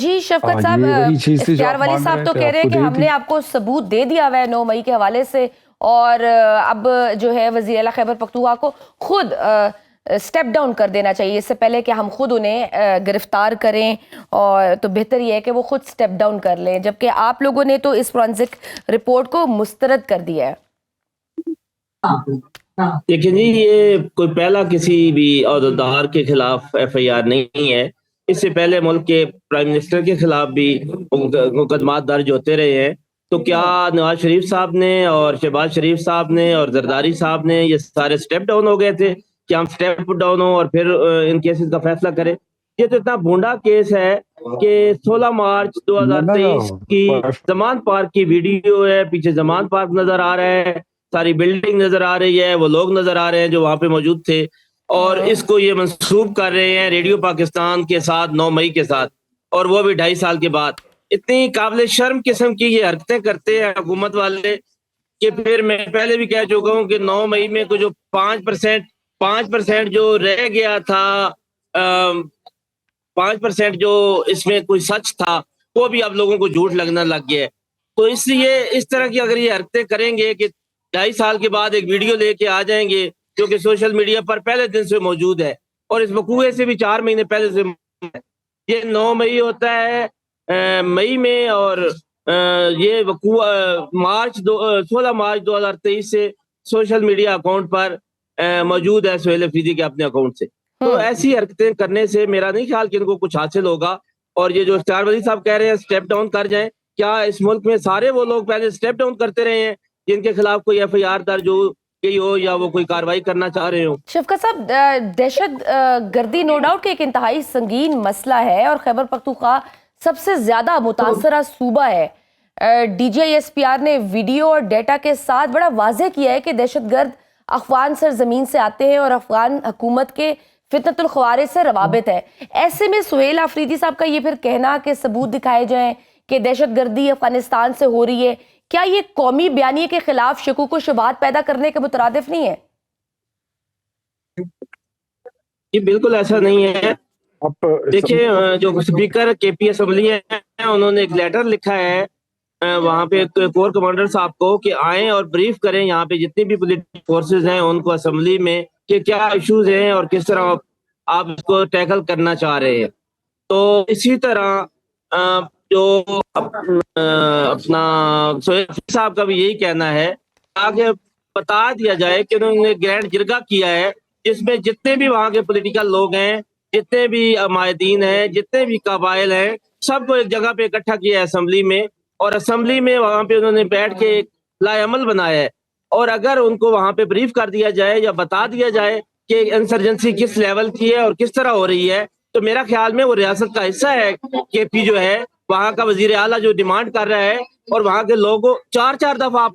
جی شفقت صاحب، وہی چیز تھی جو اختیار آپ ولی مانگ صاحب رہے تو تھے، کہہ آپ رہے کو ہیں کہ دی ہم تھی۔ نے آپ کو ثبوت دے دیا ہوا ہے 9 مئی کے حوالے سے، اور اب جو ہے وزیر اعلیٰ خیبر پختونخوا کو خود سٹیپ ڈاؤن کر دینا چاہیے، اس سے پہلے کہ ہم خود انہیں گرفتار کریں، اور تو بہتر یہ ہے کہ وہ خود سٹیپ ڈاؤن کر لیں، جبکہ آپ لوگوں نے تو اس فورنزک رپورٹ کو مسترد کر دیا ہے۔ دیکھیں جی، یہ کوئی پہلا کسی بھی عہدیدار کے خلاف ایف آئی آر نہیں ہے۔ اس سے پہلے ملک کے پرائم منسٹر کے خلاف بھی مقدمات درج ہوتے رہے ہیں۔ تو کیا نواز شریف صاحب نے اور شہباز شریف صاحب نے اور زرداری صاحب نے یہ سارے سٹیپ ڈاؤن ہو گئے تھے کہ ہم سٹیپ ڈاؤن ہوں اور پھر ان کیسز کا فیصلہ کریں؟ یہ تو اتنا بھونڈا کیس ہے کہ 16 مارچ 2023 کی زمان پارک کی ویڈیو ہے، پیچھے زمان پارک نظر آ رہا ہے، ساری بلڈنگ نظر آ رہی ہے، وہ لوگ نظر آ رہے ہیں جو وہاں پہ موجود تھے، اور اس کو یہ منسوب کر رہے ہیں ریڈیو پاکستان کے ساتھ 9 مئی کے ساتھ، اور وہ بھی 2.5 سال کے بعد۔ اتنی قابل شرم قسم کی یہ حرکتیں کرتے ہیں حکومت والے کہ پھر میں پہلے بھی کہہ چکا ہوں کہ 9 مئی میں جو 5% جو رہ گیا تھا، 5% جو اس میں کوئی سچ تھا، وہ بھی اب لوگوں کو جھوٹ لگنا لگ گیا ہے۔ تو اس لیے اس طرح کی اگر یہ حرکتیں کریں گے کہ 2.5 سال کے بعد ایک ویڈیو لے کے آ جائیں گے جو کہ سوشل میڈیا پر پہلے دن سے موجود ہے، اور اس وقوعے سے بھی 4 مہینے پہلے سے موجود ہے۔ یہ 9 مئی ہوتا ہے مئی میں، اور یہ وقوع 16 مارچ 2023 سے سوشل میڈیا اکاؤنٹ پر موجود ہے سہیل افریدی کے اپنے اکاؤنٹ سے۔ تو ایسی حرکتیں کرنے سے میرا نہیں خیال کہ ان کو کچھ حاصل ہوگا، اور یہ جو اختیار ولی صاحب کہہ رہے ہیں سٹیپ ڈاؤن کر جائیں، کیا اس ملک میں سارے وہ لوگ پہلے سٹیپ ڈاؤن کرتے رہے ہیں جن کے خلاف کوئی ایف آئی آر درج ہو گئی ہو یا وہ کوئی کارروائی کرنا چاہ رہے ہو؟ شفقت صاحب، دہشت گردی نو ڈاؤٹ کہ ایک انتہائی سنگین مسئلہ ہے، اور خیبر پختونخوا سب سے زیادہ متاثرہ صوبہ ہے۔ D G I S P R نے ویڈیو اور ڈیٹا کے ساتھ بڑا واضح کیا ہے کہ دہشت گرد افغان سرزمین سے آتے ہیں اور افغان حکومت کے فتنۃ الخوارج سے روابط ہے۔ ایسے میں سہیل آفریدی صاحب کا یہ پھر کہنا کہ ثبوت دکھائے جائیں کہ دہشت گردی افغانستان سے ہو رہی ہے، کیا یہ قومی بیانیے کے خلاف شکوک و شبہات پیدا کرنے کے مترادف نہیں ہے؟ یہ بالکل ایسا نہیں ہے۔ دیکھیں، جو اسپیکر کے پی اسمبلی ہیں انہوں نے ایک لیٹر لکھا ہے وہاں پہ کور کمانڈر صاحب کو کہ آئیں اور بریف کریں یہاں پہ جتنی بھی پولیٹیکل فورسز ہیں ان کو اسمبلی میں کہ کیا ایشوز ہیں اور کس طرح آپ اس کو ٹیکل کرنا چاہ رہے ہیں۔ تو اسی طرح جو اپنا سہیل صاحب کا بھی یہی کہنا ہے آگے بتا دیا جائے کہ انہوں نے گرینڈ جرگہ کیا ہے جس میں جتنے بھی وہاں کے پولیٹیکل لوگ ہیں، جتنے بھی عمائدین ہیں، جتنے بھی قبائل ہیں، سب کو ایک جگہ پہ اکٹھا کیا ہے اسمبلی میں، اور اسمبلی میں وہاں پہ انہوں نے بیٹھ کے ایک لائے عمل بنایا ہے۔ اور اگر ان کو وہاں پہ بریف کر دیا جائے یا بتا دیا جائے کہ انسرجنسی کس لیول کی ہے اور کس طرح ہو رہی ہے، تو میرا خیال میں وہ ریاست کا حصہ ہے۔ کے پی جو ہے وہاں کا وزیر اعلیٰ جو ڈیمانڈ کر رہا ہے، اور وہاں کے لوگوں 4 دفعہ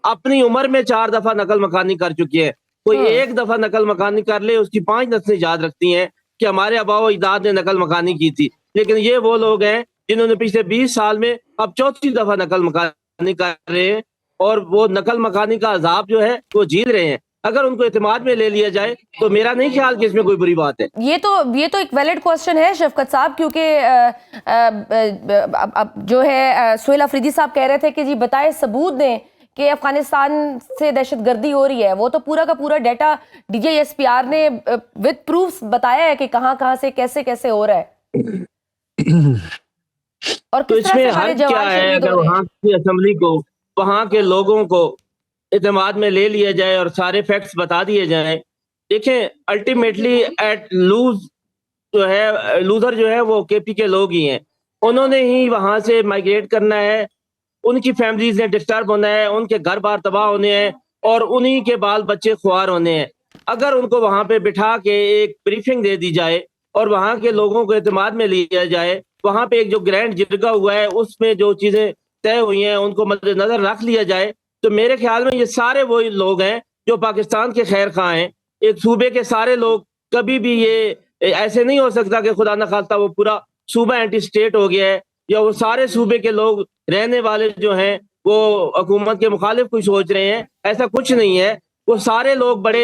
اپنی عمر میں 4 دفعہ نقل مکانی کر چکے ہیں۔ کوئی ایک دفعہ نقل مکانی کر لے اس کی 5 نسلیں یاد رکھتی ہیں کہ ہمارے آباء و اجداد نے نقل مکانی کی تھی، لیکن یہ وہ لوگ ہیں جنہوں نے پچھلے 20 سال میں اب 4تھی دفعہ نقل مکانی کر رہے ہیں، اور وہ نقل مکانی کا عذاب جو ہے وہ جھیل رہے ہیں۔ اگر ان کو اعتماد میں لے لیا جائے تو میرا نہیں خیال کہ اس میں کوئی بری بات ہے۔ یہ تو ایک ویلڈ کوسچن ہے شفقت صاحب، کیونکہ جو ہے سہیل آفریدی صاحب کہہ رہے تھے کہ جی بتائے ثبوت دیں کہ افغانستان سے دہشت گردی ہو رہی ہے، وہ تو پورا کا پورا data D G S P R نے وتھ پروفز بتایا ہے کہ کہاں سے کیسے ہو رہا ہے، اور تو کس اس طرح میں سے ہمارے حل جوان کیا ہے؟ شہید اگر ہو رہے ہیں۔ وہاں کی اسمبلی کو وہاں کے لوگوں کو اعتماد میں لے لیا جائے اور سارے فیکٹس بتا دیے جائیں۔ دیکھیں، الٹیمیٹلی ایٹ لوزر جو ہے وہ کے پی کے لوگ ہی ہیں، انہوں نے ہی وہاں سے مائگریٹ کرنا ہے، ان کی فیملیز نے ڈسٹرب ہونا ہے، ان کے گھر بار تباہ ہونے ہیں، اور انہی کے بال بچے خوار ہونے ہیں۔ اگر ان کو وہاں پہ بٹھا کے ایک بریفنگ دے دی جائے اور وہاں کے لوگوں کو اعتماد میں لیا جائے، وہاں پہ ایک جو گرینڈ جرگہ ہوا ہے اس میں جو چیزیں طے ہوئی ہیں ان کو مد نظر رکھ لیا جائے، تو میرے خیال میں یہ سارے وہی لوگ ہیں جو پاکستان کے خیر خواہ ہیں۔ ایک صوبے کے سارے لوگ، کبھی بھی یہ ایسے نہیں ہو سکتا کہ خدا نخواستہ وہ پورا صوبہ اینٹی اسٹیٹ ہو گیا ہے، یا وہ سارے صوبے کے لوگ رہنے والے جو ہیں وہ حکومت کے مخالف کچھ سوچ رہے ہیں، ایسا کچھ نہیں ہے۔ وہ سارے لوگ بڑے